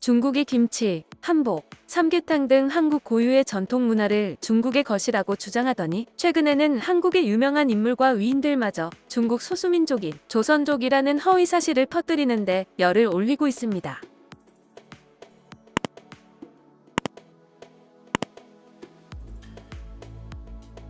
중국이 김치, 한복, 삼계탕 등 한국 고유의 전통 문화를 중국의 것이라고 주장하더니 최근에는 한국의 유명한 인물과 위인들마저 중국 소수민족인 조선족이라는 허위 사실을 퍼뜨리는데 열을 올리고 있습니다.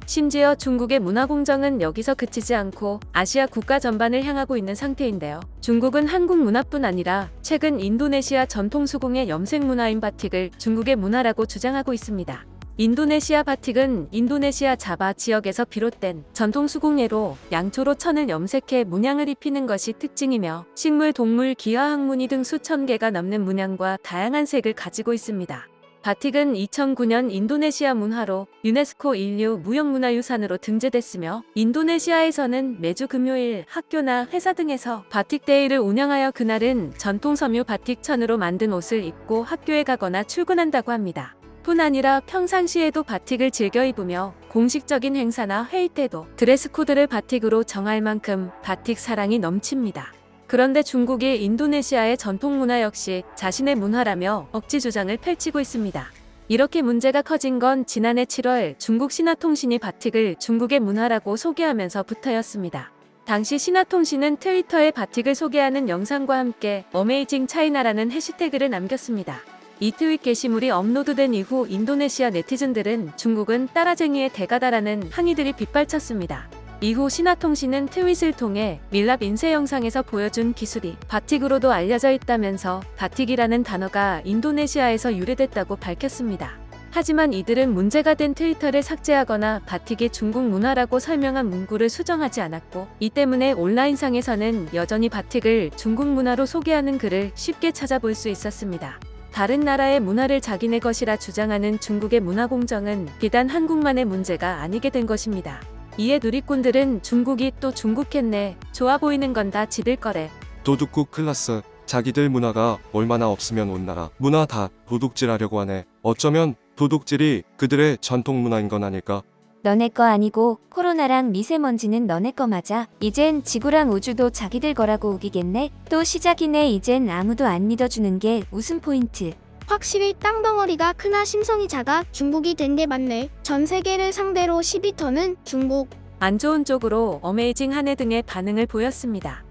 심지어 중국의 문화공정은 여기서 그치지 않고 아시아 국가 전반을 향하고 있는 상태인데요. 중국은 한국 문화뿐 아니라 최근 인도네시아 전통 수공의 염색 문화인 바틱을 중국의 문화라고 주장하고 있습니다. 인도네시아 바틱은 인도네시아 자바 지역에서 비롯된 전통 수공예로 양초로 천을 염색해 문양을 입히는 것이 특징이며 식물, 동물, 기와 학무늬 등 수천 개가 넘는 문양과 다양한 색을 가지고 있습니다. 바틱은 2009년 인도네시아 문화로 유네스코 인류 무형문화유산으로 등재됐으며 인도네시아에서는 매주 금요일 학교나 회사 등에서 바틱데이를 운영하여 그날은 전통 섬유 바틱 천으로 만든 옷을 입고 학교에 가거나 출근한다고 합니다. 뿐 아니라 평상시에도 바틱을 즐겨 입으며 공식적인 행사나 회의 때도 드레스 코드를 바틱으로 정할 만큼 바틱 사랑이 넘칩니다. 그런데 중국이 인도네시아의 전통 문화 역시 자신의 문화라며 억지 주장을 펼치고 있습니다. 이렇게 문제가 커진 건 지난해 7월 중국 신화통신이 바틱을 중국의 문화라고 소개하면서부터였습니다. 당시 신화통신은 트위터에 바틱을 소개하는 영상과 함께 어메이징 차이나라는 해시태그를 남겼습니다. 이 트윗 게시물이 업로드된 이후 인도네시아 네티즌들은 중국은 따라쟁이의 대가다라는 항의들이 빗발쳤습니다. 이후 신화통신은 트윗을 통해 밀랍 인쇄 영상에서 보여준 기술이 바틱으로도 알려져 있다면서 바틱이라는 단어가 인도네시아에서 유래됐다고 밝혔습니다. 하지만 이들은 문제가 된 트위터를 삭제하거나 바틱이 중국 문화라고 설명한 문구를 수정하지 않았고, 이 때문에 온라인상에서는 여전히 바틱을 중국 문화로 소개하는 글을 쉽게 찾아볼 수 있었습니다. 다른 나라의 문화를 자기네 것이라 주장하는 중국의 문화공정은 비단 한국만의 문제가 아니게 된 것입니다. 이에 누리꾼들은 중국이 또 중국했네, 좋아 보이는 건 다 지들 거래. 도둑국 클라스, 자기들 문화가 얼마나 없으면 온 나라 문화 다 도둑질하려고 하네. 어쩌면 도둑질이 그들의 전통 문화인 건 아닐까? 너네 거 아니고 코로나랑 미세먼지는 너네 거 맞아. 이젠 지구랑 우주도 자기들 거라고 우기겠네. 또 시작이네. 이젠 아무도 안 믿어주는 게 웃음 포인트. 확실히 땅덩어리가 크나 심성이 작아 중국이 된 게 맞네. 전 세계를 상대로 12터는 중국. 안 좋은 쪽으로 어메이징 한 해 등의 반응을 보였습니다.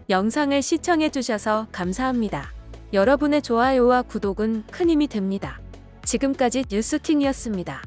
영상을 시청해주셔서 감사합니다. 여러분의 좋아요와 구독은 큰 힘이 됩니다. 지금까지 뉴스팅이었습니다.